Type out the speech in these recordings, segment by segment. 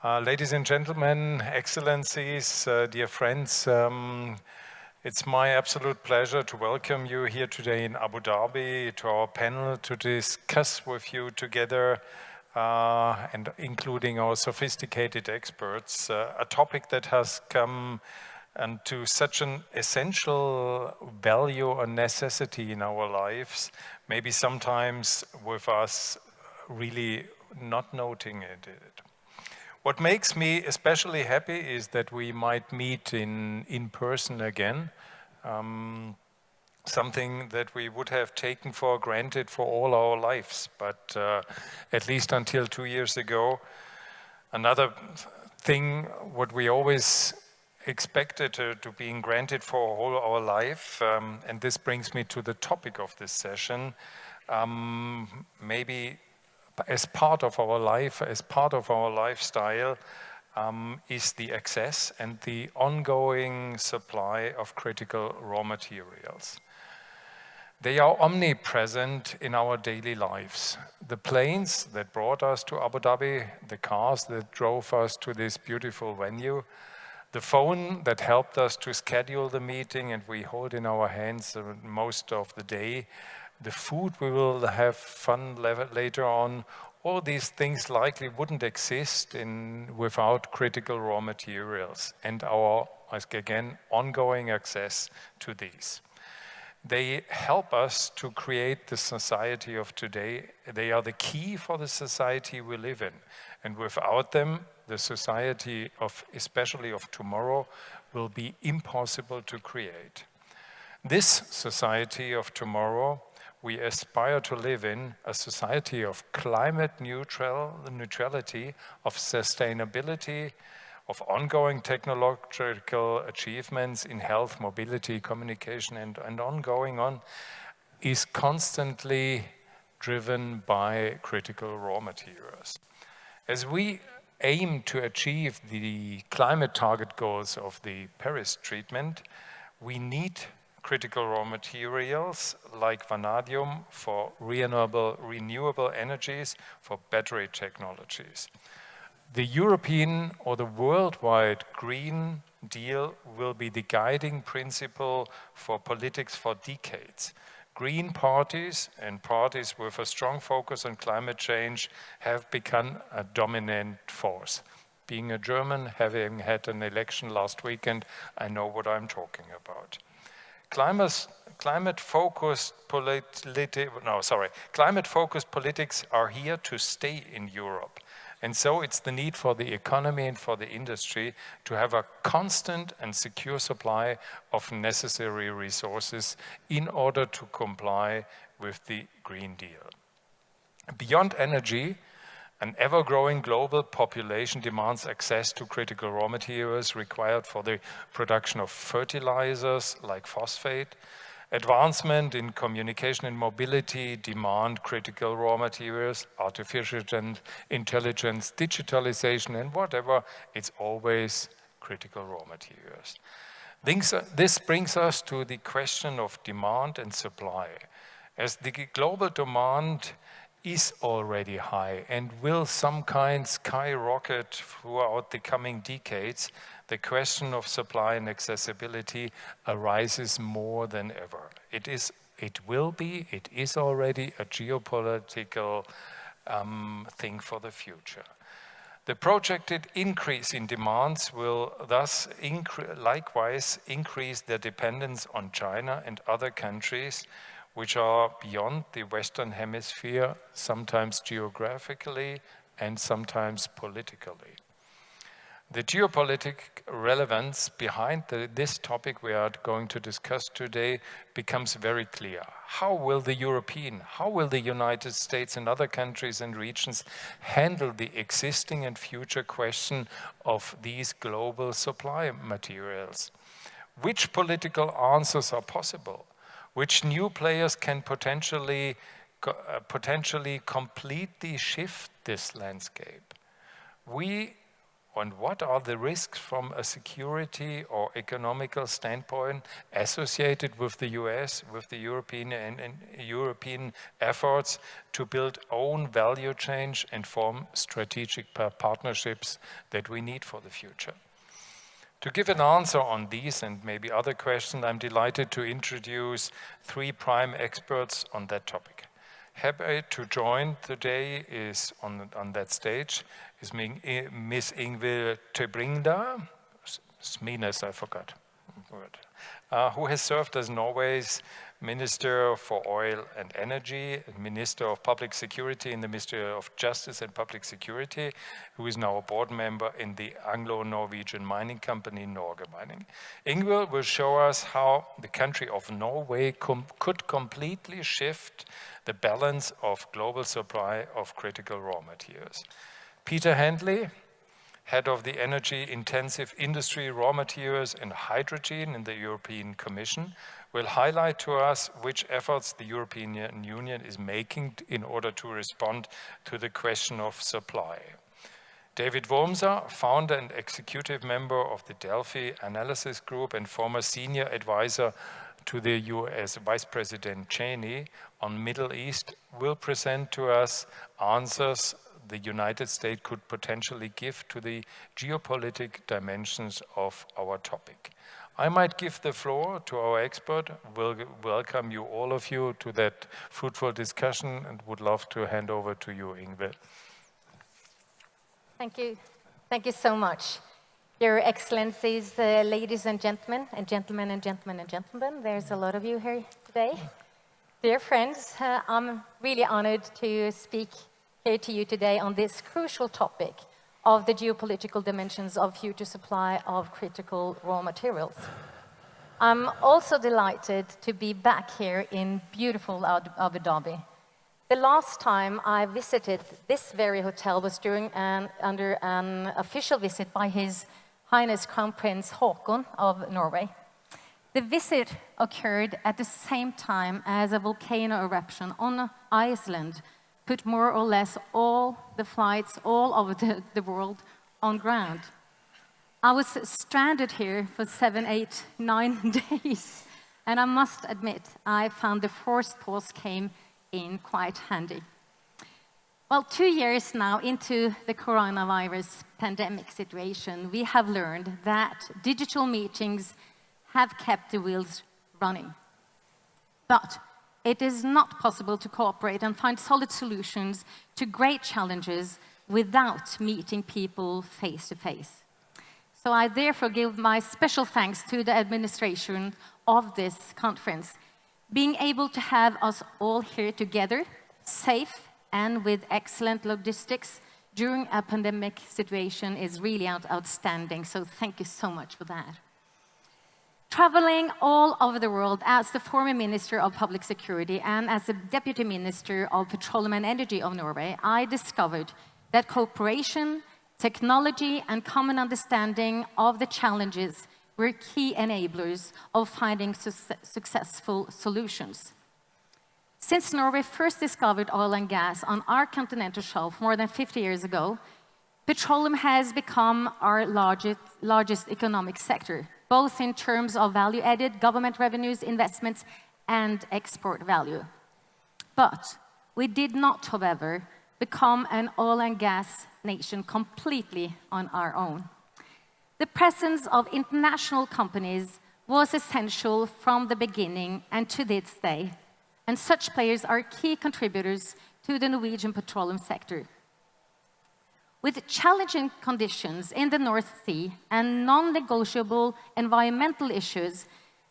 Ladies and gentlemen, excellencies, dear friends, it's my absolute pleasure to welcome you here today in Abu Dhabi to our panel to discuss with you together and including our sophisticated experts, a topic that has come to such an essential value or necessity in our lives, maybe sometimes with us really not noting it. What makes me especially happy is that we might meet in person again, something that we would have taken for granted for all our lives, but at least until 2 years ago. Another thing, what we always expected to being granted for all our life, and this brings me to the topic of this session, maybe as part of our life, as part of our lifestyle, is the access and the ongoing supply of critical raw materials. They are omnipresent in our daily lives. The planes that brought us to Abu Dhabi, the cars that drove us to this beautiful venue, the phone that helped us to schedule the meeting and we hold in our hands most of the day, the food we will have fun later on, all these things likely wouldn't exist without critical raw materials and our, again, ongoing access to these. They help us to create the society of today. They are the key for the society we live in. And without them, the society especially of tomorrow, will be impossible to create. This society of tomorrow we aspire to live in, a society of climate neutrality, of sustainability, of ongoing technological achievements in health, mobility, communication, and ongoing on, is constantly driven by critical raw materials. As we aim to achieve the climate target goals of the Paris Treaty, we need critical raw materials like vanadium for renewable energies, for battery technologies. The European or the worldwide Green Deal will be the guiding principle for politics for decades. Green parties and parties with a strong focus on climate change have become a dominant force. Being a German, having had an election last weekend, I know what I'm talking about. Climate-focused politics are here to stay in Europe. And so it's the need for the economy and for the industry to have a constant and secure supply of necessary resources in order to comply with the Green Deal. Beyond energy, an ever-growing global population demands access to critical raw materials required for the production of fertilizers like phosphate. Advancement in communication and mobility demand critical raw materials, artificial intelligence, digitalization, and whatever, it's always critical raw materials. This brings us to the question of demand and supply. As the global demand is already high and will some kind skyrocket throughout the coming decades, the question of supply and accessibility arises more than ever. It is already a geopolitical thing for the future. The projected increase in demands will thus likewise increase their dependence on China and other countries which are beyond the Western Hemisphere, sometimes geographically and sometimes politically. The geopolitical relevance behind this topic we are going to discuss today becomes very clear. How will the United States and other countries and regions handle the existing and future question of these global supply materials? Which political answers are possible? Which new players can potentially completely shift this landscape? We And what are the risks from a security or economical standpoint associated with the US, with the European and European efforts to build own value chain and form strategic partnerships that we need for the future? To give an answer on these and maybe other questions, I'm delighted to introduce three prime experts on that topic. Happy to join today is on that stage is Miss Ingvil Tybring-Gjedde, Smines, I forgot, who has served as Norway's Minister for Oil and Energy, and Minister of Public Security in the Ministry of Justice and Public Security, who is now a board member in the Anglo-Norwegian mining company, Nordic Mining. Ingvil will show us how the country of Norway could completely shift the balance of global supply of critical raw materials. Peter Handley, head of the energy-intensive industry, raw materials and hydrogen in the European Commission, will highlight to us which efforts the European Union is making in order to respond to the question of supply. David Wurmser, founder and executive member of the Delphi analysis group and former senior advisor to the US Vice President Cheney on Middle East, will present to us answers the United States could potentially give to the geopolitical dimensions of our topic. I might give the floor to our expert. We'll welcome you, all of you, to that fruitful discussion and would love to hand over to you, Ingvil. Thank you. Thank you so much. Your Excellencies, ladies and gentlemen, and gentlemen and gentlemen and gentlemen, there's a lot of you here today. Dear friends, I'm really honored to speak here to you today on this crucial topic of the geopolitical dimensions of future supply of critical raw materials. I'm also delighted to be back here in beautiful Abu Dhabi. The last time I visited this very hotel was under an official visit by His Highness Crown Prince Holger of Norway. The visit occurred at the same time as a volcano eruption on Iceland put more or less all the flights all over the world on ground. I was stranded here for 7, 8, 9 days, and I must admit, I found the forced pause came in quite handy. Well, 2 years now into the coronavirus pandemic situation, we have learned that digital meetings have kept the wheels running. But it is not possible to cooperate and find solid solutions to great challenges without meeting people face to face. So I therefore give my special thanks to the administration of this conference. Being able to have us all here together, safe and with excellent logistics during a pandemic situation is really outstanding. So thank you so much for that. Traveling all over the world as the former Minister of Public Security and as the Deputy Minister of Petroleum and Energy of Norway, I discovered that cooperation, technology, and common understanding of the challenges were key enablers of finding successful solutions. Since Norway first discovered oil and gas on our continental shelf more than 50 years ago, petroleum has become our largest economic sector, both in terms of value-added, government revenues, investments, and export value. But we did not, however, become an oil and gas nation completely on our own. The presence of international companies was essential from the beginning and to this day, and such players are key contributors to the Norwegian petroleum sector. With challenging conditions in the North Sea and non-negotiable environmental issues,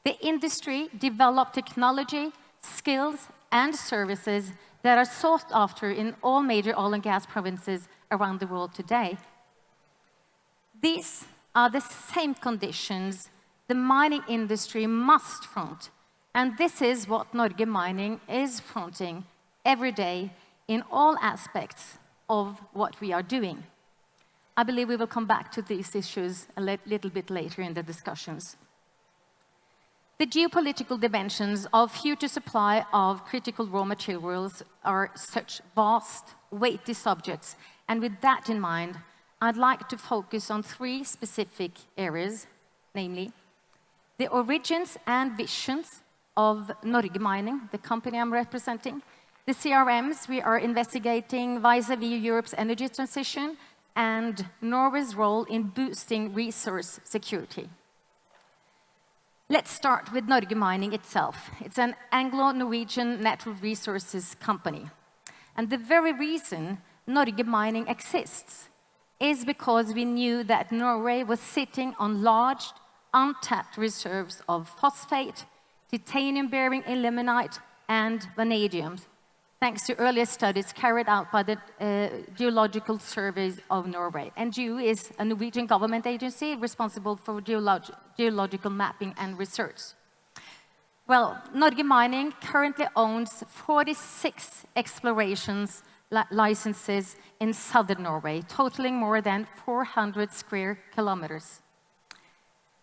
the industry developed technology, skills, and services that are sought after in all major oil and gas provinces around the world today. These are the same conditions the mining industry must front, and this is what Norwegian Mining is fronting every day in all aspects of what we are doing. I believe we will come back to these issues a little bit later in the discussions. The geopolitical dimensions of future supply of critical raw materials are such vast, weighty subjects, and with that in mind, I'd like to focus on 3 specific areas, namely the origins and visions of Nordic Mining, the company I'm representing, the CRMs we are investigating vis-à-vis Europe's energy transition, and Norway's role in boosting resource security. Let's start with Nordic Mining itself. It's an Anglo-Norwegian natural resources company. And the very reason Nordic Mining exists is because we knew that Norway was sitting on large, untapped reserves of phosphate, titanium-bearing ilmenite, and vanadium, thanks to earlier studies carried out by the Geological Surveys of Norway. And GEO is a Norwegian government agency responsible for geological mapping and research. Well, Nordic Mining currently owns 46 explorations licenses in southern Norway, totaling more than 400 square kilometers.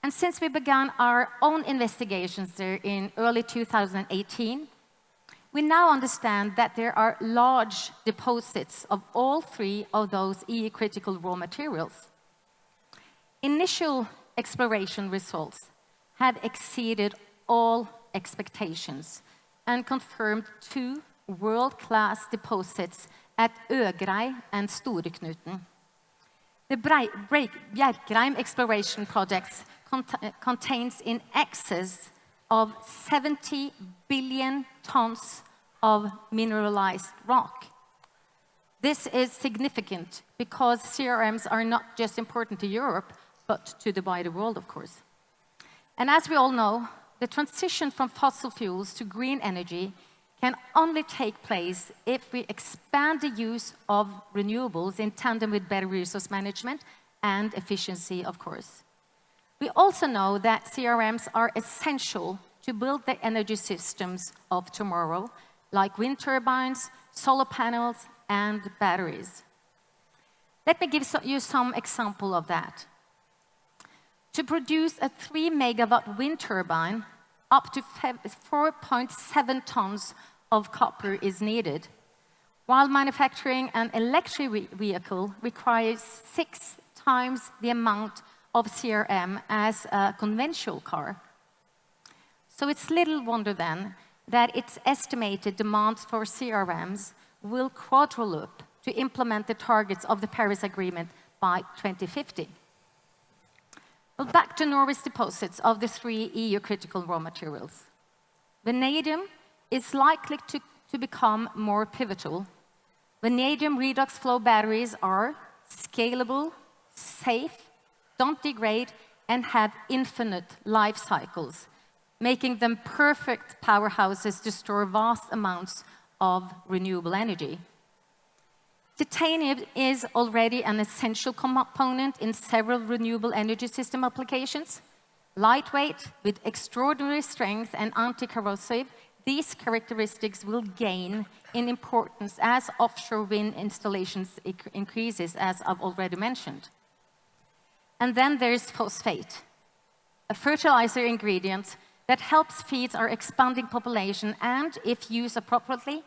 And since we began our own investigations there in early 2018, we now understand that there are large deposits of all 3 of those EU-critical raw materials. Initial exploration results have exceeded all expectations and confirmed 2 world-class deposits at Øgrei and Storeknuten. The Bjerkreim exploration projects contains in excess of 70 billion tons of mineralized rock. This is significant because CRMs are not just important to Europe, but to the wider world, of course. And as we all know, the transition from fossil fuels to green energy can only take place if we expand the use of renewables in tandem with better resource management and efficiency, of course. We also know that CRMs are essential to build the energy systems of tomorrow, like wind turbines, solar panels, and batteries. Let me give you some example of that. To produce a 3-megawatt wind turbine, up to 4.7 tons of copper is needed, while manufacturing an electric vehicle requires 6 times the amount of CRM as a conventional car. So it's little wonder then that its estimated demand for CRMs will quadruple to implement the targets of the Paris Agreement by 2050. Well, back to Norway's deposits of the 3 EU critical raw materials. Vanadium is likely to become more pivotal. Vanadium redox flow batteries are scalable, safe, don't degrade, and have infinite life cycles, making them perfect powerhouses to store vast amounts of renewable energy. Titanium is already an essential component in several renewable energy system applications. Lightweight, with extraordinary strength and anti-corrosive, these characteristics will gain in importance as offshore wind installations increases, as I've already mentioned. And then there's phosphate, a fertilizer ingredient that helps feed our expanding population and, if used appropriately,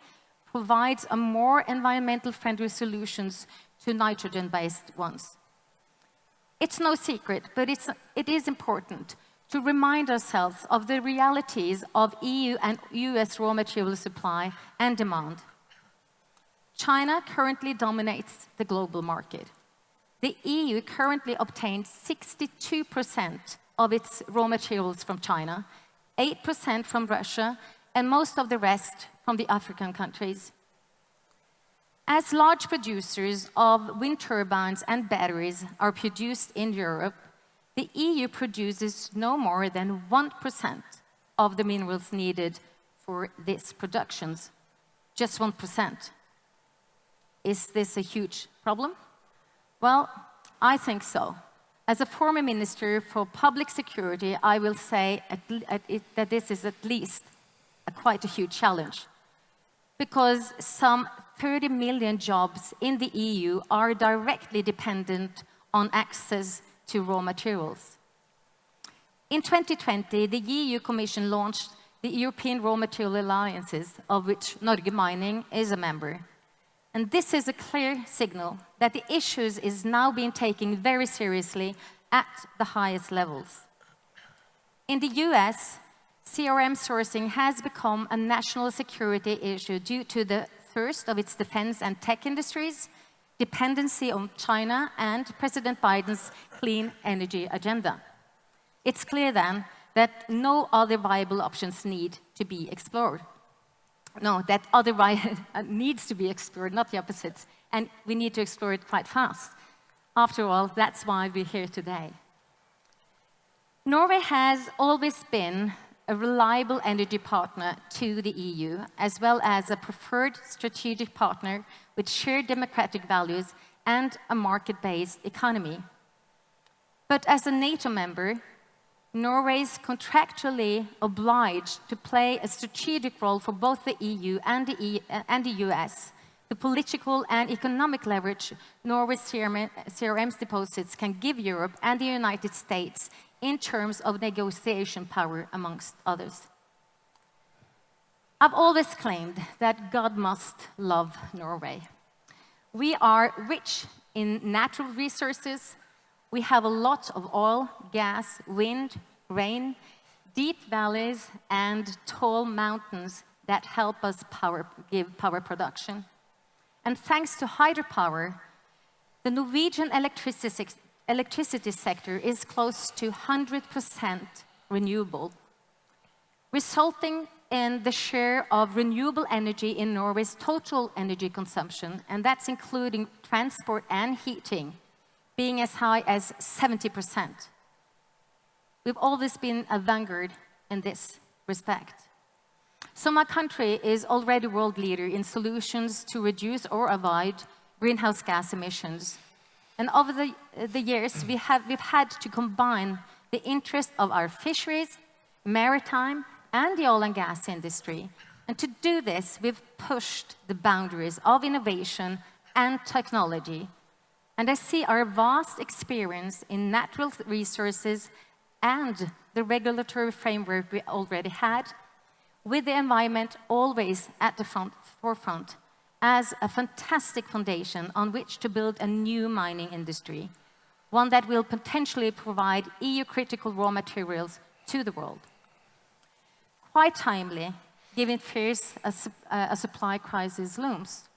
provides a more environmental-friendly solutions to nitrogen-based ones. It's no secret, but it is important to remind ourselves of the realities of EU and US raw material supply and demand. China currently dominates the global market. The EU currently obtains 62% of its raw materials from China, 8% from Russia, and most of the rest from the African countries. As large producers of wind turbines and batteries are produced in Europe, the EU produces no more than 1% of the minerals needed for these productions. Just 1%. Is this a huge problem? Well, I think so. As a former minister for public security, I will say that this is at least quite a huge challenge, because some 30 million jobs in the EU are directly dependent on access to raw materials. In 2020, the EU Commission launched the European Raw Material Alliances, of which Nordic Mining is a member. And this is a clear signal that the issues is now being taken very seriously at the highest levels. In the US, CRM sourcing has become a national security issue due to the thirst of its defense and tech industries, dependency on China, and President Biden's clean energy agenda. It's clear then that no other viable options need to be explored. No, that other needs to be explored, not the opposites. And we need to explore it quite fast. After all, that's why we're here today. Norway has always been a reliable energy partner to the EU, as well as a preferred strategic partner with shared democratic values and a market-based economy. But as a NATO member, Norway is contractually obliged to play a strategic role for both the EU and the US. The political and economic leverage Norway's CRM's deposits can give Europe and the United States in terms of negotiation power, amongst others. I've always claimed that God must love Norway. We are rich in natural resources. We have a lot of oil, gas, wind, rain, deep valleys, and tall mountains that help us give power production. And thanks to hydropower, the Norwegian electricity sector is close to 100% renewable, resulting in the share of renewable energy in Norway's total energy consumption, and that's including transport and heating, being as high as 70%. We've always been a vanguard in this respect. So my country is already world leader in solutions to reduce or avoid greenhouse gas emissions. And over the years, we've had to combine the interest of our fisheries, maritime, and the oil and gas industry. And to do this, we've pushed the boundaries of innovation and technology. And I see our vast experience in natural resources and the regulatory framework we already had, with the environment always at the forefront, as a fantastic foundation on which to build a new mining industry, one that will potentially provide EU-critical raw materials to the world. Quite timely, given fears a supply crisis looms.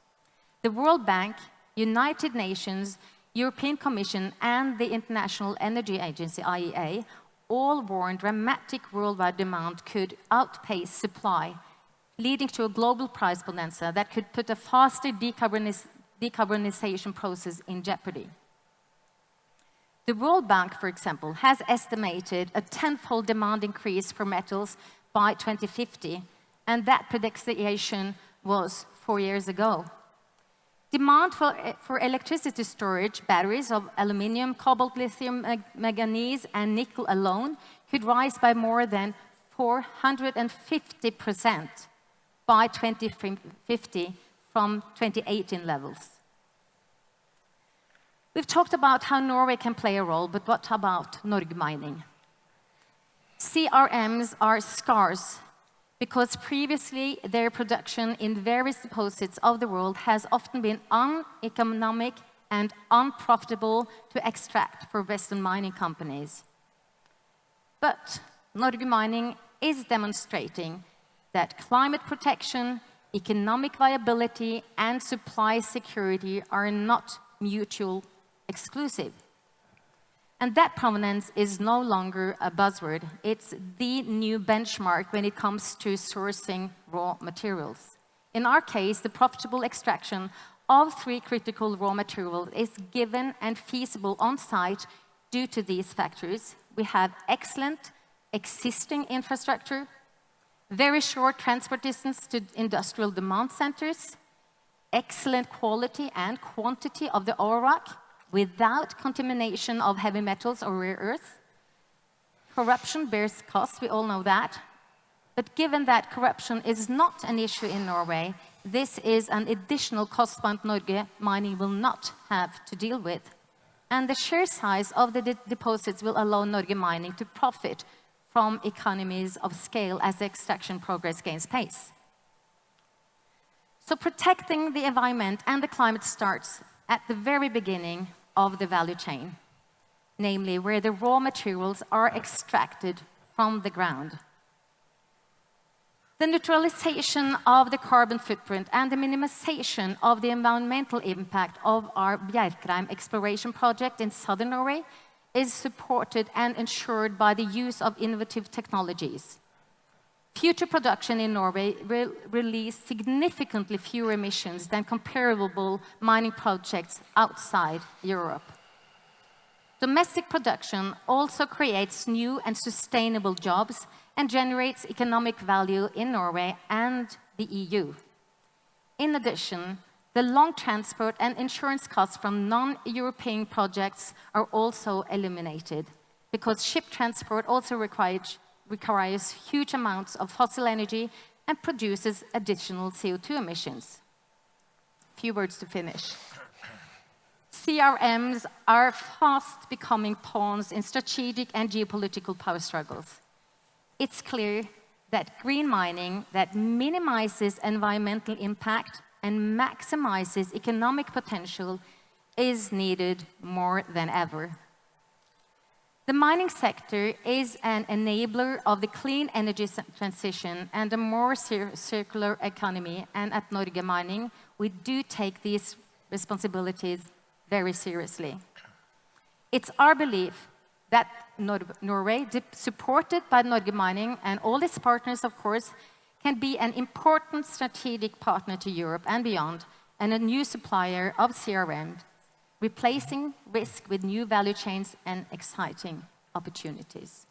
The World Bank, United Nations, European Commission, and the International Energy Agency, IEA, all warned dramatic worldwide demand could outpace supply, leading to a global price bonanza that could put a faster decarbonization process in jeopardy. The World Bank, for example, has estimated a tenfold demand increase for metals by 2050, and that prediction was 4 years ago. Demand for electricity storage, batteries of aluminium, cobalt, lithium, manganese, and nickel alone could rise by more than 450% by 2050 from 2018 levels. We've talked about how Norway can play a role, but what about Nordic Mining? CRMs are scarce because previously their production in various deposits of the world has often been uneconomic and unprofitable to extract for Western mining companies. But Nordic Mining is demonstrating that climate protection, economic viability, and supply security are not mutually exclusive. And that provenance is no longer a buzzword. It's the new benchmark when it comes to sourcing raw materials. In our case, the profitable extraction of 3 critical raw materials is given and feasible on site due to these factors. We have excellent existing infrastructure, very short transport distance to industrial demand centers, excellent quality and quantity of the ore rock, without contamination of heavy metals or rare earths. Corruption bears costs, we all know that. But given that corruption is not an issue in Norway, this is an additional cost point Norge Mining will not have to deal with. And the sheer size of the deposits will allow Norge Mining to profit from economies of scale as the extraction progress gains pace. So protecting the environment and the climate starts at the very beginning of the value chain, namely where the raw materials are extracted from the ground. The neutralization of the carbon footprint and the minimization of the environmental impact of our Bjerkreim exploration project in southern Norway is supported and ensured by the use of innovative technologies. Future production in Norway will release significantly fewer emissions than comparable mining projects outside Europe. Domestic production also creates new and sustainable jobs and generates economic value in Norway and the EU. In addition, the long transport and insurance costs from non-European projects are also eliminated, because ship transport also requires huge amounts of fossil energy and produces additional CO2 emissions. Few words to finish. CRMs are fast becoming pawns in strategic and geopolitical power struggles. It's clear that green mining that minimizes environmental impact and maximizes economic potential is needed more than ever. The mining sector is an enabler of the clean energy transition and a more circular economy, and at Nordic Mining, we do take these responsibilities very seriously. It's our belief that Norway, supported by Nordic Mining and all its partners, of course, can be an important strategic partner to Europe and beyond, and a new supplier of CRM, replacing risk with new value chains and exciting opportunities.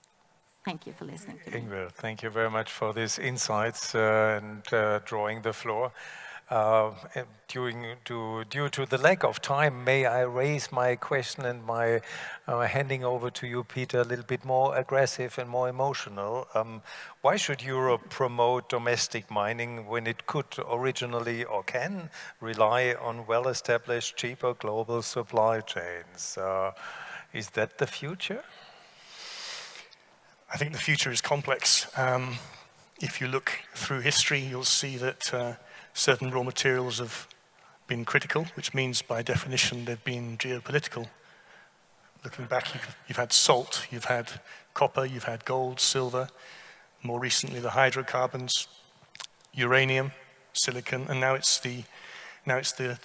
Thank you for listening to me. Ingvil, thank you very much for these insights and drawing the floor. Due to the lack of time, may I raise my question and my handing over to you, Peter, a little bit more aggressive and more emotional. Why should Europe promote domestic mining when it could originally or can rely on well-established, cheaper global supply chains? Is that the future? I think the future is complex. If you look through history, you'll see that certain raw materials have been critical, which means by definition they've been geopolitical. Looking back, you've had salt, you've had copper, you've had gold, silver, more recently the hydrocarbons, uranium, silicon, and now it's the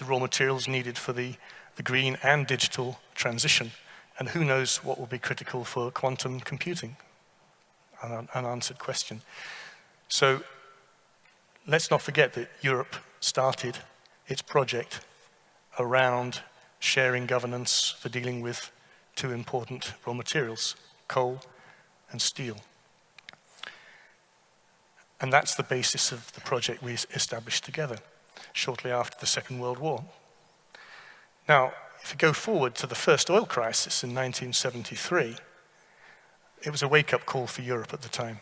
raw materials needed for the green and digital transition. And who knows what will be critical for quantum computing? An unanswered question. So let's not forget that Europe started its project around sharing governance for dealing with two important raw materials, coal and steel. And that's the basis of the project we established together shortly after the Second World War. Now, if you go forward to the first oil crisis in 1973, it was a wake-up call for Europe at the time.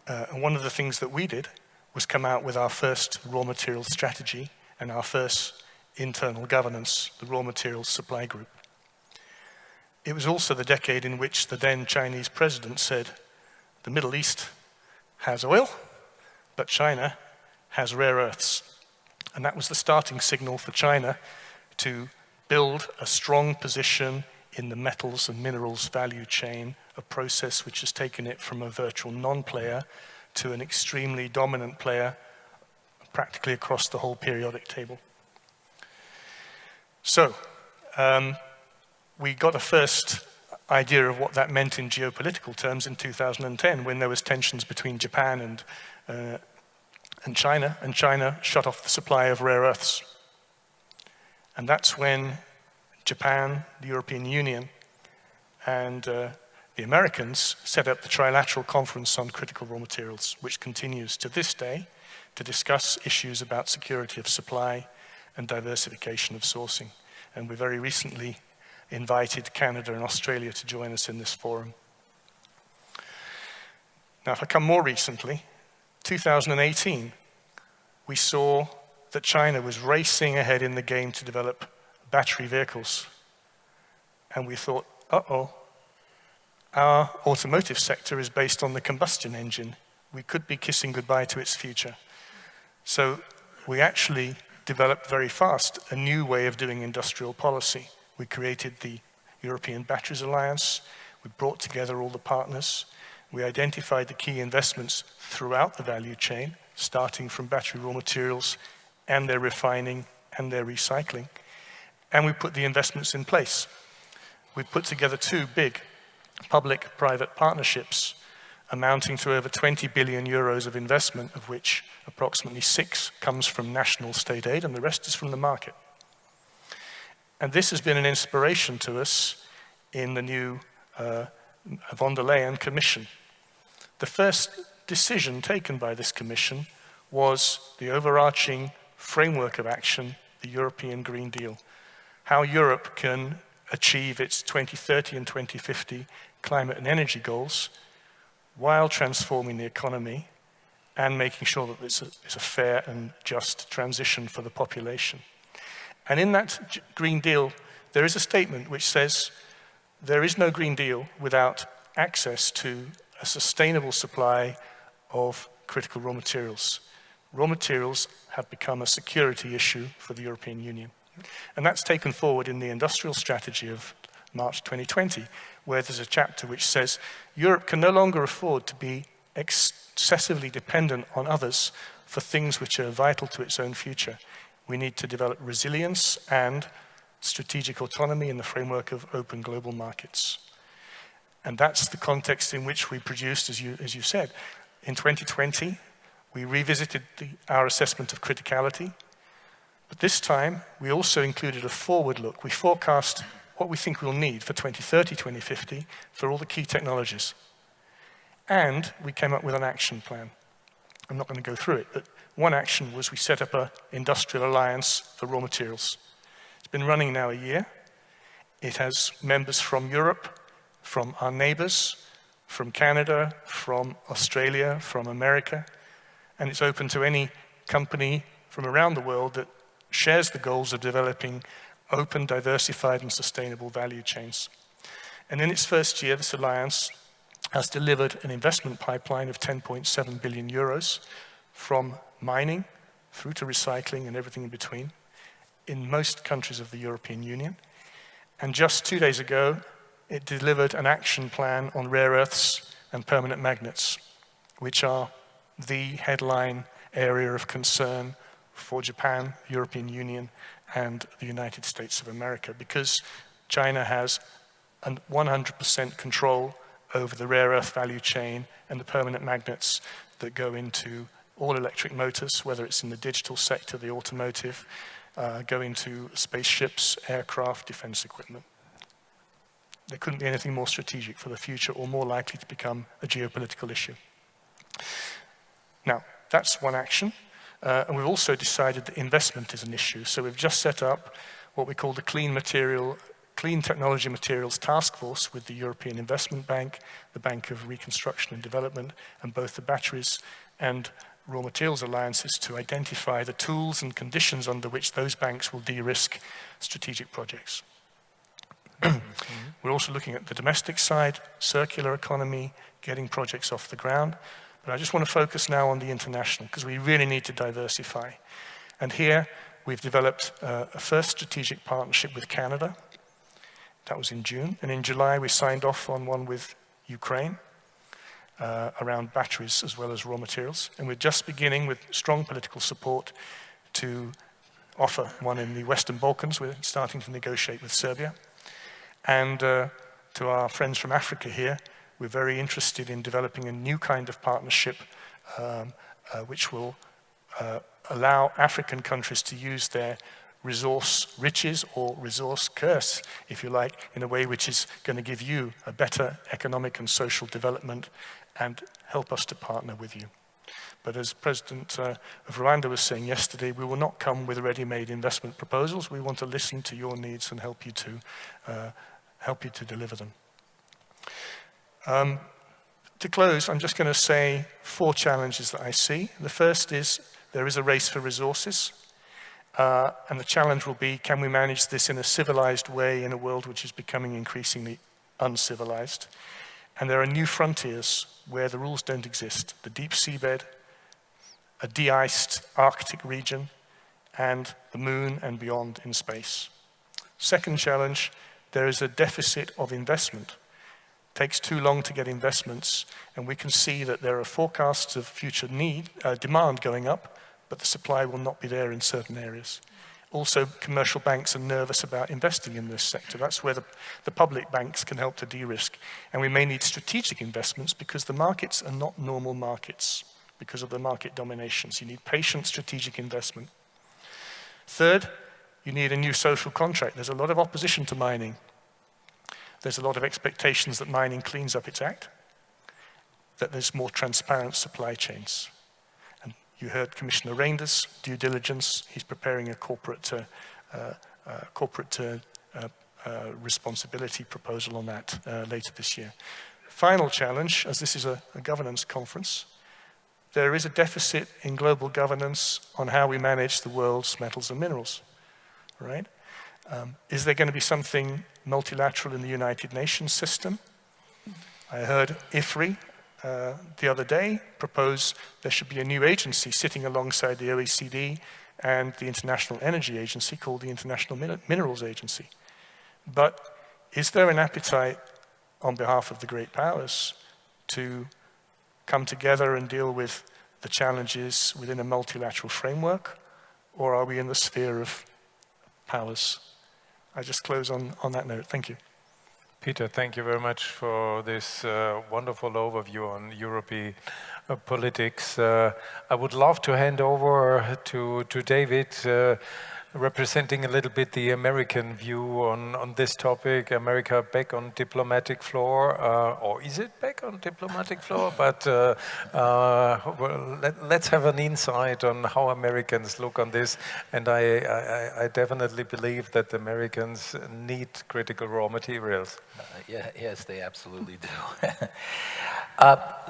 And one of the things that we did was come out with our first raw materials strategy and our first internal governance, the Raw Materials Supply Group. It was also the decade in which the then Chinese president said, the Middle East has oil, but China has rare earths. And that was the starting signal for China to build a strong position in the metals and minerals value chain, a process which has taken it from a virtual non-player to an extremely dominant player practically across the whole periodic table. So, we got a first idea of what that meant in geopolitical terms in 2010 when there was tensions between Japan and China shut off the supply of rare earths. And that's when Japan, the European Union, and the Americans set up the Trilateral Conference on Critical Raw Materials, which continues to this day to discuss issues about security of supply and diversification of sourcing. And we very recently invited Canada and Australia to join us in this forum. Now, if I come more recently, 2018, we saw that China was racing ahead in the game to develop battery vehicles. And we thought, uh-oh, our automotive sector is based on the combustion engine. We could be kissing goodbye to its future. So we actually developed very fast a new way of doing industrial policy. We created the European Batteries Alliance. We brought together all the partners. We identified the key investments throughout the value chain, starting from battery raw materials and their refining and their recycling. And we put the investments in place. We put together 2 big public-private partnerships amounting to over 20 billion euros of investment, of which approximately 6 comes from national state aid and the rest is from the market. And this has been an inspiration to us in the new von der Leyen Commission. The first decision taken by this Commission was the overarching framework of action, the European Green Deal. How Europe can achieve its 2030 and 2050 climate and energy goals while transforming the economy and making sure that it's a fair and just transition for the population. And in that Green Deal, there is a statement which says there is no Green Deal without access to a sustainable supply of critical raw materials. Raw materials have become a security issue for the European Union. And that's taken forward in the industrial strategy of March 2020, where there's a chapter which says Europe can no longer afford to be excessively dependent on others for things which are vital to its own future. We need to develop resilience and strategic autonomy in the framework of open global markets. And that's the context in which we produced, as you said. In 2020, we revisited our assessment of criticality, but this time we also included a forward look. We forecast what we think we'll need for 2030, 2050 for all the key technologies. And we came up with an action plan. I'm not going to go through it, but one action was we set up an industrial alliance for raw materials. It's been running now a year. It has members from Europe, from our neighbors, from Canada, from Australia, from America, and it's open to any company from around the world that shares the goals of developing open, diversified, and sustainable value chains. And in its first year, this alliance has delivered an investment pipeline of 10.7 billion euros from mining through to recycling and everything in between in most countries of the European Union. And just 2 days ago, it delivered an action plan on rare earths and permanent magnets, which are the headline area of concern for Japan, the European Union, and the United States of America, because China has 100% control over the rare earth value chain and the permanent magnets that go into all electric motors, whether it's in the digital sector, the automotive, go into spaceships, aircraft, defense equipment. There couldn't be anything more strategic for the future or more likely to become a geopolitical issue. Now, that's one action. And we've also decided that investment is an issue. So we've just set up what we call the Clean Technology Materials Task Force with the European Investment Bank, the Bank of Reconstruction and Development, and both the Batteries and Raw Materials Alliances to identify the tools and conditions under which those banks will de-risk strategic projects. We're also looking at the domestic side, circular economy, getting projects off the ground. But I just want to focus now on the international, because we really need to diversify. And here, we've developed a first strategic partnership with Canada. That was in June. And in July, we signed off on one with Ukraine around batteries as well as raw materials. And we're just beginning with strong political support to offer one in the Western Balkans. We're starting to negotiate with Serbia. And to our friends from Africa here, we're very interested in developing a new kind of partnership which will allow African countries to use their resource riches or resource curse, if you like, in a way which is going to give you a better economic and social development and help us to partner with you. But as President of Rwanda was saying yesterday, we will not come with ready-made investment proposals. We want to listen to your needs and help you to deliver them. To close, I'm just going to say 4 challenges that I see. The first is there is a race for resources, and the challenge will be, can we manage this in a civilized way in a world which is becoming increasingly uncivilized? And there are new frontiers where the rules don't exist. The deep seabed, a de-iced Arctic region, and the moon and beyond in space. Second challenge, there is a deficit of investment. It takes too long to get investments, and we can see that there are forecasts of future demand going up, but the supply will not be there in certain areas. Also, commercial banks are nervous about investing in this sector. That's where the public banks can help to de-risk. And we may need strategic investments because the markets are not normal markets because of the market dominations. You need patient strategic investment. Third, you need a new social contract. There's a lot of opposition to mining. There's a lot of expectations that mining cleans up its act, that there's more transparent supply chains. And you heard Commissioner Reinders, due diligence. He's preparing a corporate responsibility proposal on that later this year. Final challenge, as this is a governance conference, there is a deficit in global governance on how we manage the world's metals and minerals, right? Is there going to be something multilateral in the United Nations system? I heard IFRI the other day propose there should be a new agency sitting alongside the OECD and the International Energy Agency called the International Minerals Agency. But is there an appetite on behalf of the great powers to come together and deal with the challenges within a multilateral framework, or are we in the sphere of powers? I just close on that note. Thank you. Peter, thank you very much for this wonderful overview on European politics. I would love to hand over to David, representing a little bit the American view on this topic. America back on diplomatic floor, or is it back on diplomatic floor? But well, let's have an insight on how Americans look on this. And I definitely believe that the Americans need critical raw materials. Yes, they absolutely do.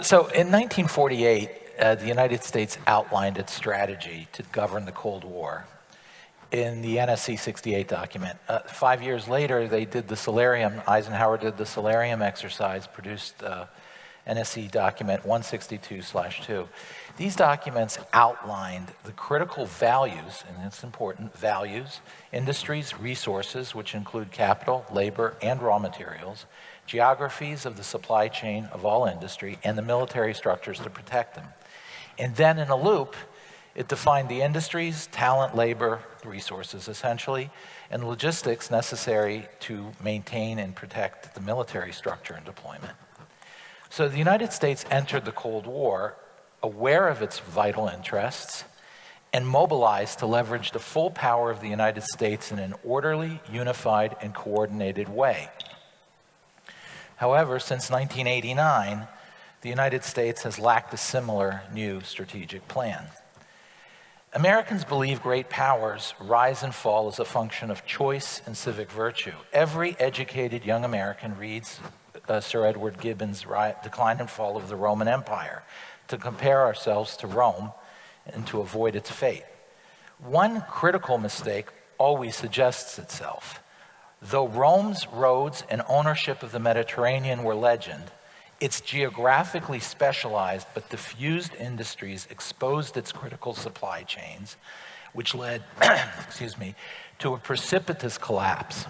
So in 1948, the United States outlined its strategy to govern the Cold War in the NSC 68 document. 5 years later, they did the Solarium, Eisenhower did the Solarium exercise, produced NSC document 162/2. These documents outlined the critical values, and it's important, values, industries, resources, which include capital, labor, and raw materials, geographies of the supply chain of all industry, and the military structures to protect them. And then in a loop, it defined the industries, talent, labor, resources essentially, and logistics necessary to maintain and protect the military structure and deployment. So the United States entered the Cold War aware of its vital interests and mobilized to leverage the full power of the United States in an orderly, unified, and coordinated way. However, since 1989, the United States has lacked a similar new strategic plan. Americans believe great powers rise and fall as a function of choice and civic virtue. Every educated young American reads Sir Edward Gibbon's Decline and Fall of the Roman Empire to compare ourselves to Rome and to avoid its fate. One critical mistake always suggests itself. Though Rome's roads and ownership of the Mediterranean were legend, its geographically specialized but diffused industries exposed its critical supply chains, which led, to a precipitous collapse.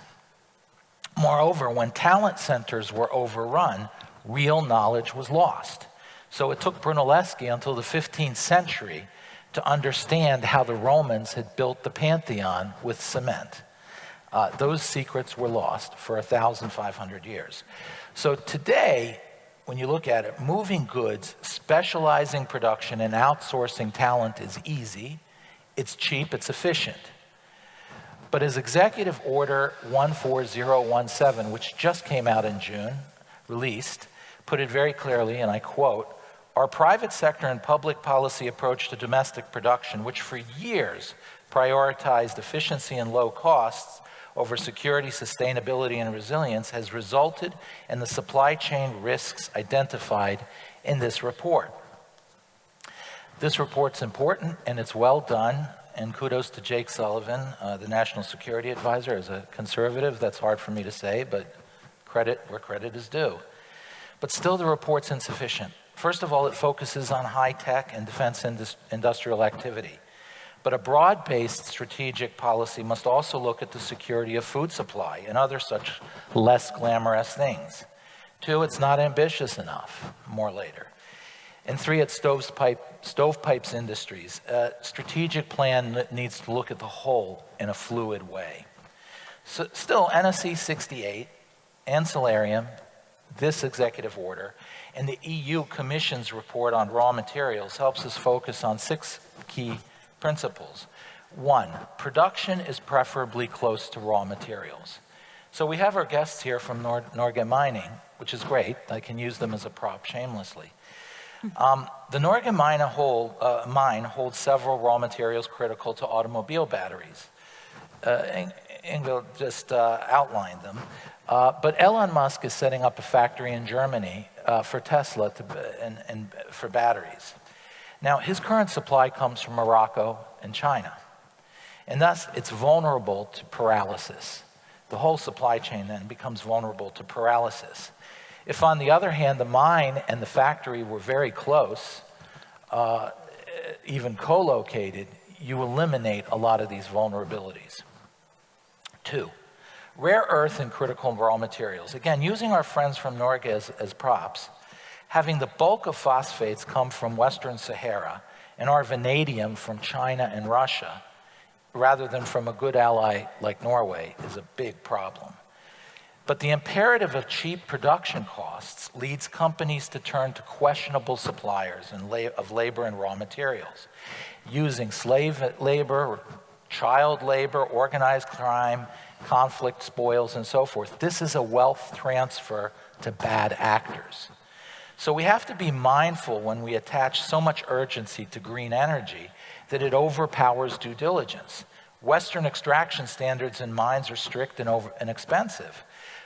Moreover, when talent centers were overrun, real knowledge was lost. So it took Brunelleschi until the 15th century to understand how the Romans had built the Pantheon with cement. Those secrets were lost for 1,500 years. So today, when you look at it, moving goods, specializing production, and outsourcing talent is easy, it's cheap, it's efficient. But as Executive Order 14017, which just came out in June, released, put it very clearly, and I quote, "Our private sector and public policy approach to domestic production, which for years prioritized efficiency and low costs over security, sustainability, and resilience, has resulted in the supply chain risks identified in this report." This report's important and it's well done, and kudos to Jake Sullivan, the National Security Advisor. As a conservative, that's hard for me to say, but credit where credit is due. But still, the report's insufficient. First of all, it focuses on high-tech and defense industrial activity. But a broad-based strategic policy must also look at the security of food supply and other such less glamorous things. 2, it's not ambitious enough, more later. And 3, it stovepipes industries. A strategic plan needs to look at the whole in a fluid way. So still, NSC 68, Ancillarium, this executive order, and the EU Commission's report on raw materials helps us focus on 6 key principles. 1, production is preferably close to raw materials. So we have our guests here from Norge Mining, which is great. I can use them as a prop shamelessly. The Norge mine holds several raw materials critical to automobile batteries. Ingvil just outlined them. But Elon Musk is setting up a factory in Germany for Tesla and for batteries. Now, his current supply comes from Morocco and China. And thus, it's vulnerable to paralysis. The whole supply chain then becomes vulnerable to paralysis. If, on the other hand, the mine and the factory were very close, even co-located, you eliminate a lot of these vulnerabilities. 2, rare earth and critical raw materials. Again, using our friends from Norge as props, having the bulk of phosphates come from Western Sahara and our vanadium from China and Russia, rather than from a good ally like Norway, is a big problem. But the imperative of cheap production costs leads companies to turn to questionable suppliers of labor and raw materials, using slave labor, child labor, organized crime, conflict, spoils, and so forth. This is a wealth transfer to bad actors. So we have to be mindful when we attach so much urgency to green energy that it overpowers due diligence. Western extraction standards in mines are strict and expensive.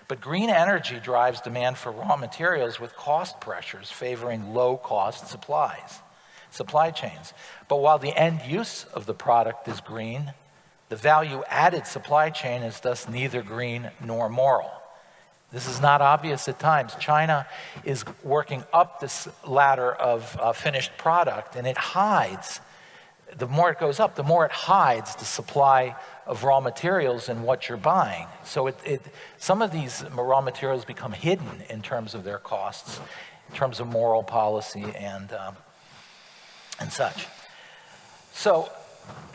But green energy drives demand for raw materials with cost pressures favoring low-cost supply chains. But while the end use of the product is green, the value-added supply chain is thus neither green nor moral. This is not obvious at times. China is working up this ladder of finished product, and it hides. The more it goes up, the more it hides the supply of raw materials in what you're buying. So some of these raw materials become hidden in terms of their costs, in terms of moral policy and such. So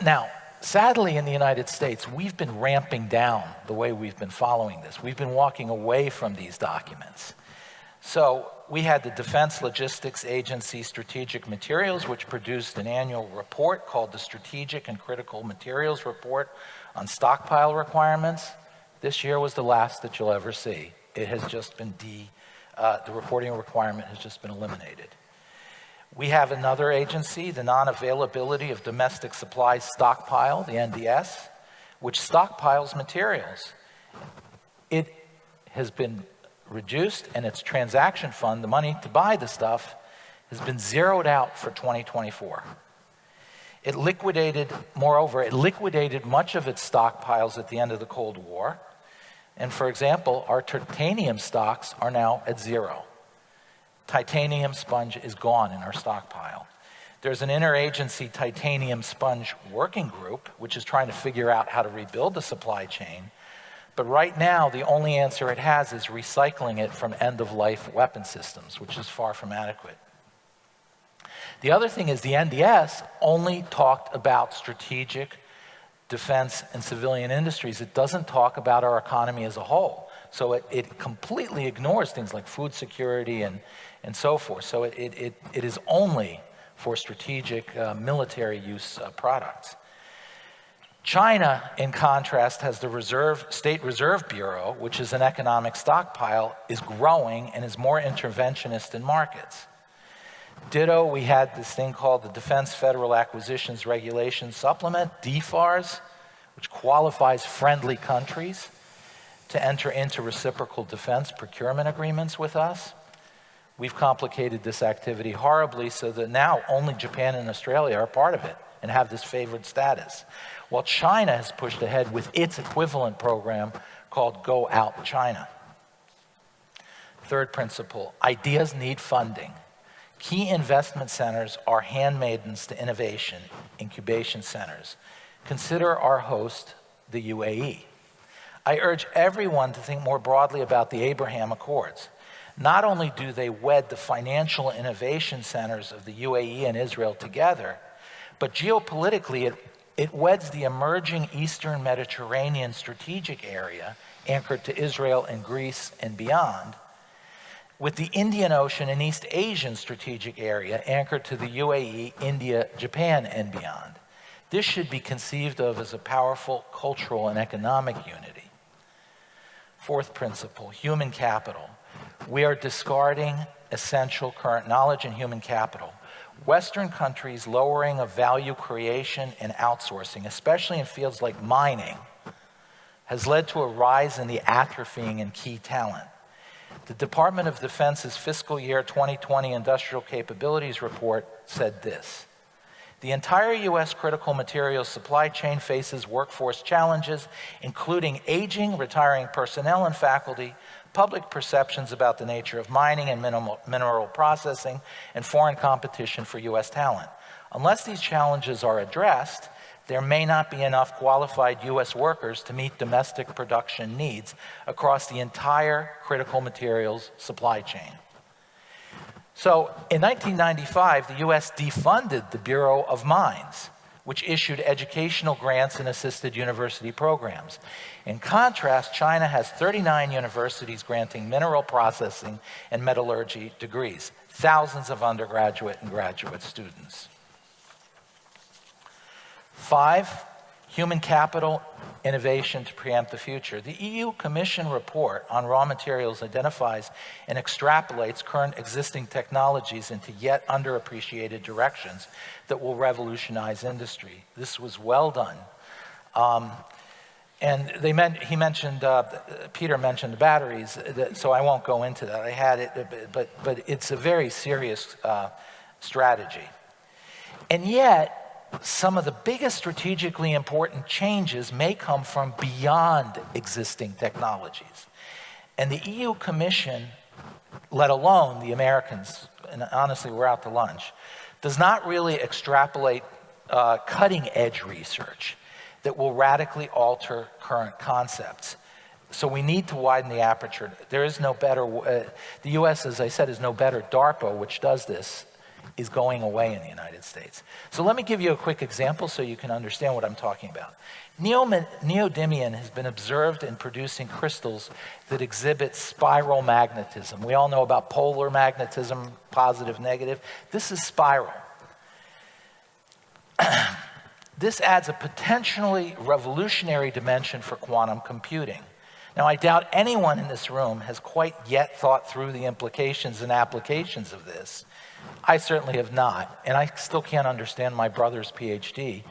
now, sadly in the United States, we've been ramping down the way we've been following this. We've been walking away from these documents. So we had the Defense Logistics Agency Strategic Materials, which produced an annual report called the Strategic and Critical Materials Report on Stockpile Requirements. This year was the last that you'll ever see. It has just been the reporting requirement has just been eliminated. We have another agency, the Non-Availability of Domestic Supplies Stockpile, the NDS, which stockpiles materials. It has been reduced, and its transaction fund, the money to buy the stuff, has been zeroed out for 2024. It liquidated much of its stockpiles at the end of the Cold War. And for example, our titanium stocks are now at 0. Titanium sponge is gone in our stockpile. There's an interagency titanium sponge working group, which is trying to figure out how to rebuild the supply chain. But right now, the only answer it has is recycling it from end-of-life weapon systems, which is far from adequate. The other thing is the NDS only talked about strategic defense and civilian industries. It doesn't talk about our economy as a whole. So it completely ignores things like food security and so forth. So it is only for strategic military use products. China, in contrast, has the State Reserve Bureau, which is an economic stockpile, is growing and is more interventionist in markets. Ditto, we had this thing called the Defense Federal Acquisitions Regulation Supplement, DFARS, which qualifies friendly countries to enter into reciprocal defense procurement agreements with us. We've complicated this activity horribly so that now only Japan and Australia are part of it and have this favored status, while China has pushed ahead with its equivalent program called Go Out China. Third principle, ideas need funding. Key investment centers are handmaidens to innovation, incubation centers. Consider our host, the UAE. I urge everyone to think more broadly about the Abraham Accords. Not only do they wed the financial innovation centers of the UAE and Israel together, but geopolitically it weds the emerging Eastern Mediterranean strategic area anchored to Israel and Greece and beyond, with the Indian Ocean and East Asian strategic area anchored to the UAE, India, Japan, and beyond. This should be conceived of as a powerful cultural and economic unity. Fourth principle, human capital. We are discarding essential current knowledge in human capital. Western countries' lowering of value creation and outsourcing, especially in fields like mining, has led to a rise in the atrophying in key talent. The Department of Defense's fiscal year 2020 Industrial Capabilities Report said this: the entire U.S. critical materials supply chain faces workforce challenges, including aging, retiring personnel and faculty, public perceptions about the nature of mining and mineral processing, and foreign competition for U.S. talent. Unless these challenges are addressed, there may not be enough qualified U.S. workers to meet domestic production needs across the entire critical materials supply chain. So in 1995, the U.S. defunded the Bureau of Mines, which issued educational grants and assisted university programs. In contrast, China has 39 universities granting mineral processing and metallurgy degrees, thousands of undergraduate and graduate students. 5, human capital innovation to preempt the future. The EU Commission report on raw materials identifies and extrapolates current existing technologies into yet underappreciated directions that will revolutionize industry. This was well done. And Peter mentioned the batteries, so I won't go into that. I had it, but it's a very serious strategy. And yet, some of the biggest strategically important changes may come from beyond existing technologies. And the EU Commission, let alone the Americans, and honestly, we're out to lunch, does not really extrapolate cutting-edge research that will radically alter current concepts. So we need to widen the aperture. There is no better, the US, as I said, is no better. DARPA, which does this, is going away in the United States. So let me give you a quick example so you can understand what I'm talking about. Neodymium has been observed in producing crystals that exhibit spiral magnetism. We all know about polar magnetism, positive, negative. This is spiral. This adds a potentially revolutionary dimension for quantum computing. Now, I doubt anyone in this room has quite yet thought through the implications and applications of this. I certainly have not, and I still can't understand my brother's PhD,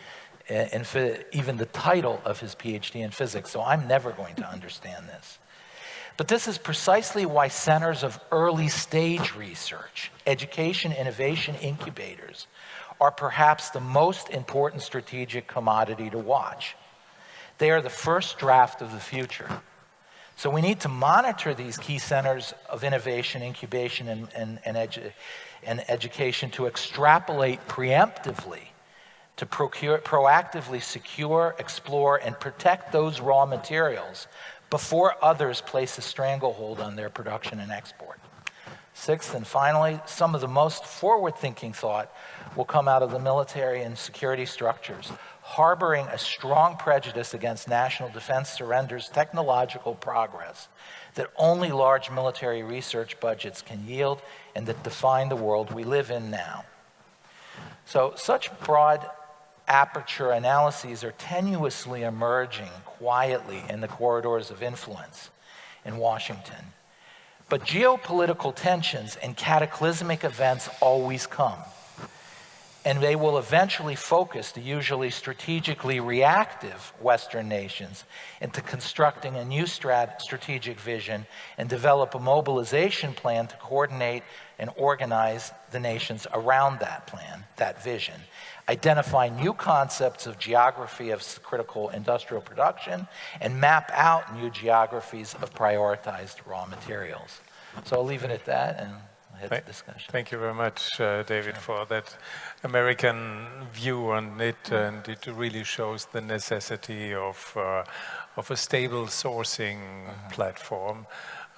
and even the title of his PhD in physics, so I'm never going to understand this. But this is precisely why centers of early stage research, education, innovation, incubators, are perhaps the most important strategic commodity to watch. They are the first draft of the future. So we need to monitor these key centers of innovation, incubation, and education to extrapolate preemptively, to proactively secure, explore, and protect those raw materials before others place a stranglehold on their production and export. 6th, and finally, some of the most forward-thinking thought will come out of the military and security structures, harboring a strong prejudice against national defense surrenders technological progress that only large military research budgets can yield and that define the world we live in now. So such broad aperture analyses are tenuously emerging quietly in the corridors of influence in Washington. But geopolitical tensions and cataclysmic events always come. And they will eventually focus the usually strategically reactive Western nations into constructing a new strategic vision and develop a mobilization plan to coordinate and organize the nations around that plan, that vision, identify new concepts of geography of critical industrial production, and map out new geographies of prioritized raw materials. So I'll leave it at that, and I head the discussion. Thank you very much, David, for that American view on it, and it really shows the necessity of a stable sourcing platform.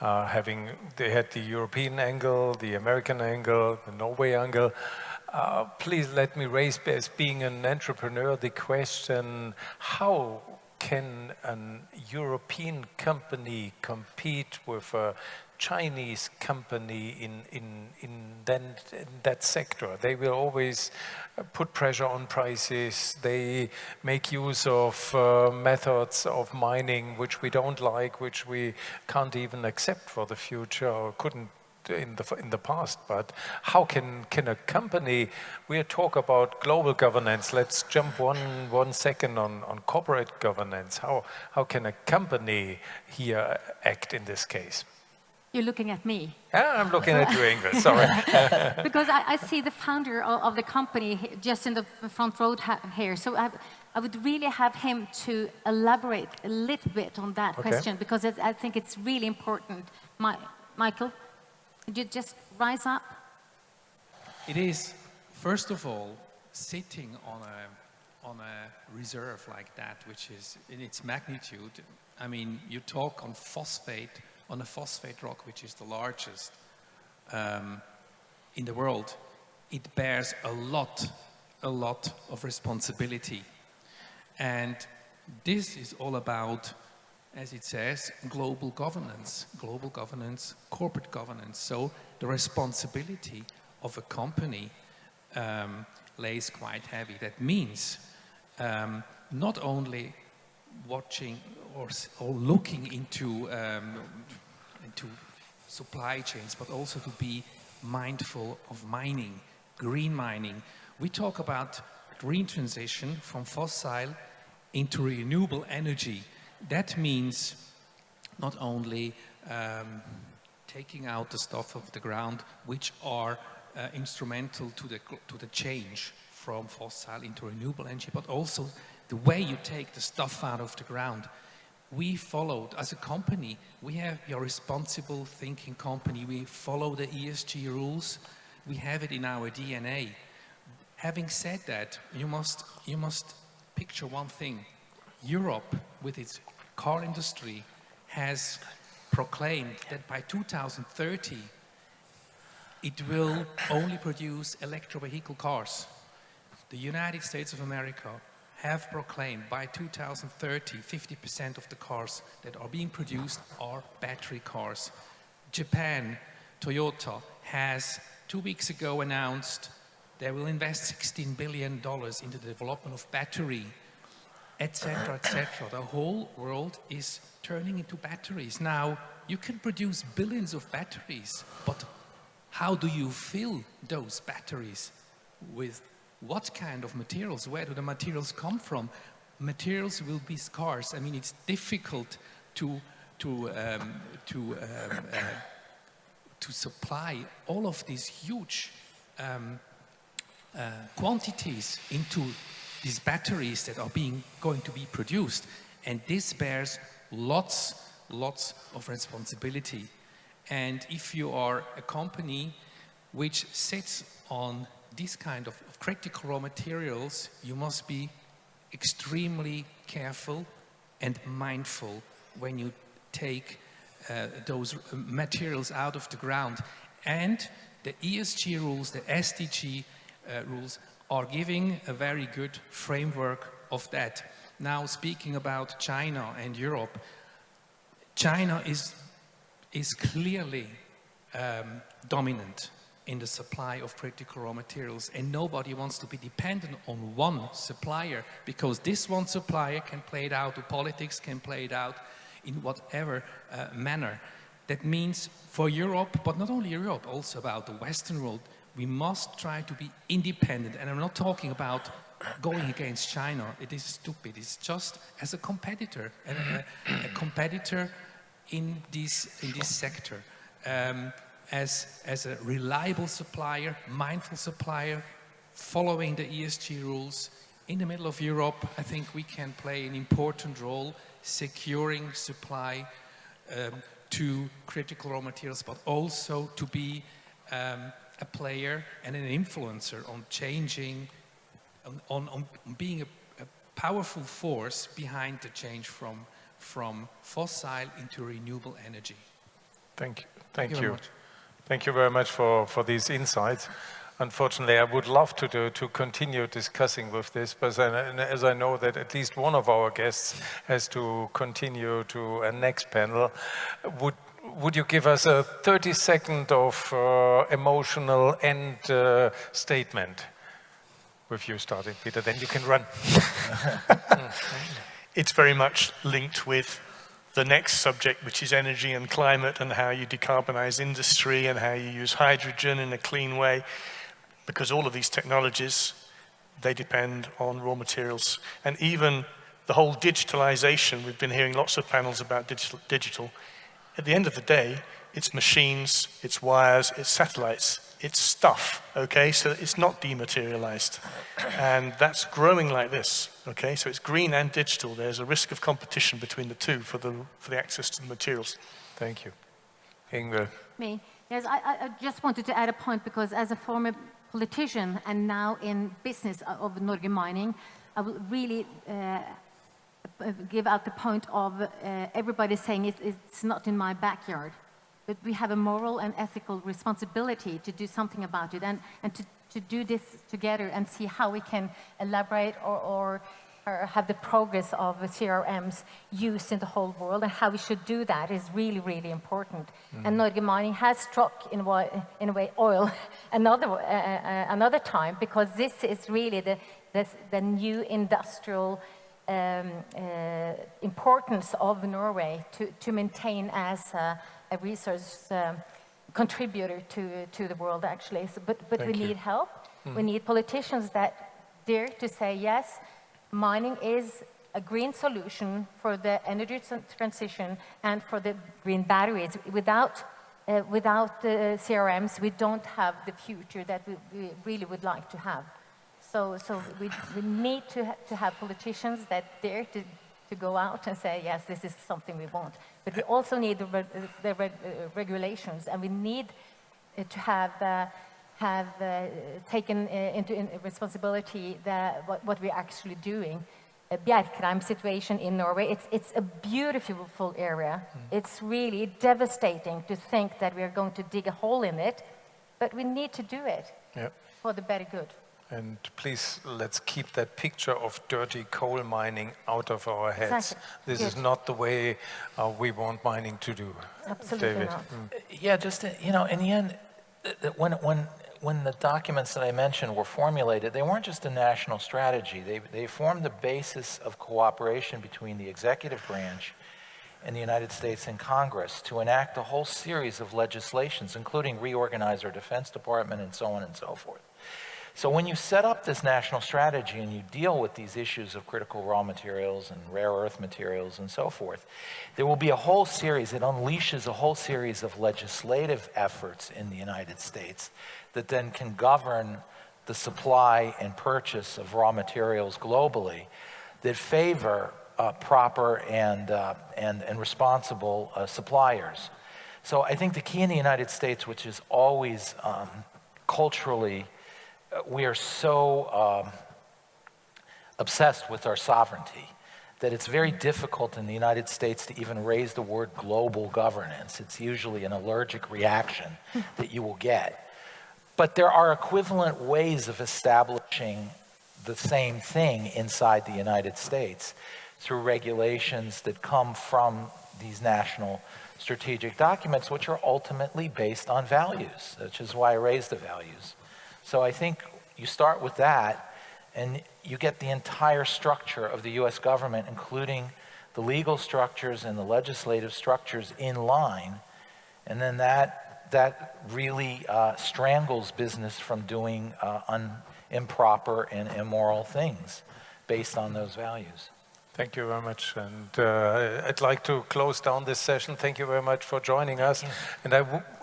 They had the European angle, the American angle, the Norway angle. Please let me raise, as being an entrepreneur, the question: how can a European company compete with a Chinese company in that sector? They will always put pressure on prices. They make use of methods of mining which we don't like, which we can't even accept for the future or couldn't in the past. But how can a company, we talk about global governance, let's jump one second on corporate governance. How can a company here act in this case? You're looking at me. I'm looking at you, Ingvil, sorry. Because I see the founder of the company just in the front row here. So I would really have him to elaborate a little bit on that question, because I think it's really important. Michael, could you just rise up? It is, first of all, sitting on a reserve like that, which is in its magnitude. I mean, you talk on a phosphate rock, which is the largest in the world. It bears a lot of responsibility. And this is all about, as it says, global governance, corporate governance. So the responsibility of a company lays quite heavy. That means not only watching or looking into supply chains, but also to be mindful of mining, green mining. We talk about green transition from fossil into renewable energy. That means not only taking out the stuff of the ground, which are instrumental to the change from fossil into renewable energy, but also the way you take the stuff out of the ground. We followed, as a company, we are a responsible thinking company. We follow the ESG rules. We have it in our DNA. Having said that, you must picture one thing. Europe, with its car industry, has proclaimed that by 2030, it will only produce electro-vehicle cars. The United States of America have proclaimed by 2030, 50% of the cars that are being produced are battery cars. Japan, Toyota, has 2 weeks ago announced they will invest $16 billion into the development of battery, etc., etc. The whole world is turning into batteries. Now, you can produce billions of batteries, but how do you fill those batteries? With what kind of materials? Where do the materials come from? Materials will be scarce. I mean, it's difficult to supply all of these huge quantities into these batteries that are going to be produced. And this bears lots of responsibility. And if you are a company which sits on these kind of critical raw materials, you must be extremely careful and mindful when you take those materials out of the ground. And the ESG rules, the SDG rules, are giving a very good framework of that. Now, speaking about China and Europe, China is clearly dominant in the supply of critical raw materials, and nobody wants to be dependent on one supplier, because this one supplier can play it out, the politics can play it out in whatever manner. That means for Europe, but not only Europe, also about the Western world, we must try to be independent. And I'm not talking about going against China. It is stupid. It's just as a competitor, a competitor in this sector. As a reliable supplier, mindful supplier, following the ESG rules. In the middle of Europe, I think we can play an important role securing supply to critical raw materials, but also to be a player and an influencer on changing, on being a powerful force behind the change from fossil into renewable energy. Thank you. Thank you very much. Thank you very much for these insights. Unfortunately, I would love to continue discussing with this, but as I know that at least one of our guests has to continue to a next panel, would you give us a 30-second of emotional end statement? With you starting, Peter, then you can run. It's very much linked with the next subject, which is energy and climate and how you decarbonize industry and how you use hydrogen in a clean way, because all of these technologies, they depend on raw materials. And even the whole digitalization, we've been hearing lots of panels about digital. At the end of the day, it's machines, it's wires, it's satellites, it's stuff, okay? So it's not dematerialized. And that's growing like this, okay? So it's green and digital. There's a risk of competition between the two for the access to the materials. Thank you. Ingvil. Me? Yes, I just wanted to add a point, because as a former politician and now in business of Nordic Mining, I will really give out the point of everybody saying it's not in my backyard. But we have a moral and ethical responsibility to do something about it, and to do this together and see how we can elaborate or have the progress of CRMs used in the whole world, and how we should do that is really, really important. And Nordic Mining has struck, in a way, oil another time, because this is really the new industrial importance of Norway to maintain as a resource contributor to the world, actually. So, but we need help. We need politicians that dare to say, yes, mining is a green solution for the energy transition and for the green batteries. Without the CRMs, we don't have the future that we really would like to have. So we need to have politicians that dare to go out and say, yes, this is something we want. But we also need the regulations, and we need to have taken into responsibility what we're actually doing. Bjerkreim situation in Norway, it's a beautiful area. It's really devastating to think that we are going to dig a hole in it, but we need to do it for the better good. And please, let's keep that picture of dirty coal mining out of our heads. Exactly. This is not the way we want mining to do. Absolutely David. not. Yeah, just, in the end, when the documents that I mentioned were formulated, they weren't just a national strategy. They formed the basis of cooperation between the executive branch and the United States and Congress to enact a whole series of legislations, including reorganize our Defense Department and so on and so forth. So when you set up this national strategy and you deal with these issues of critical raw materials and rare earth materials and so forth, there will be a whole series, it unleashes a whole series of legislative efforts in the United States that then can govern the supply and purchase of raw materials globally that favor proper and responsible suppliers. So I think the key in the United States, which is always culturally, we are so obsessed with our sovereignty that it's very difficult in the United States to even raise the word global governance. It's usually an allergic reaction that you will get. But there are equivalent ways of establishing the same thing inside the United States through regulations that come from these national strategic documents, which are ultimately based on values, which is why I raised the values. So I think you start with that, and you get the entire structure of the U.S. government, including the legal structures and the legislative structures, in line, and then that really strangles business from doing improper and immoral things based on those values. Thank you very much. And I'd like to close down this session. Thank you very much for joining us. And I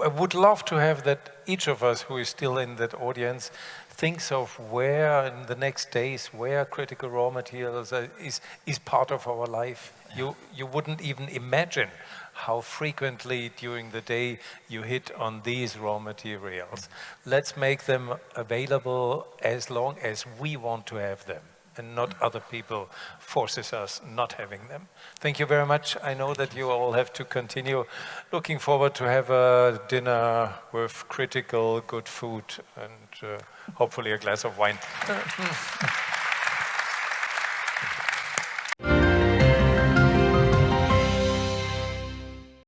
would love to have that each of us who is still in that audience thinks of where in the next days, where critical raw materials is part of our life. You wouldn't even imagine how frequently during the day you hit on these raw materials. Let's make them available as long as we want to have them, and not other people forces us not having them. Thank you very much. I know that you all have to continue. Looking forward to have a dinner with critical good food and hopefully a glass of wine.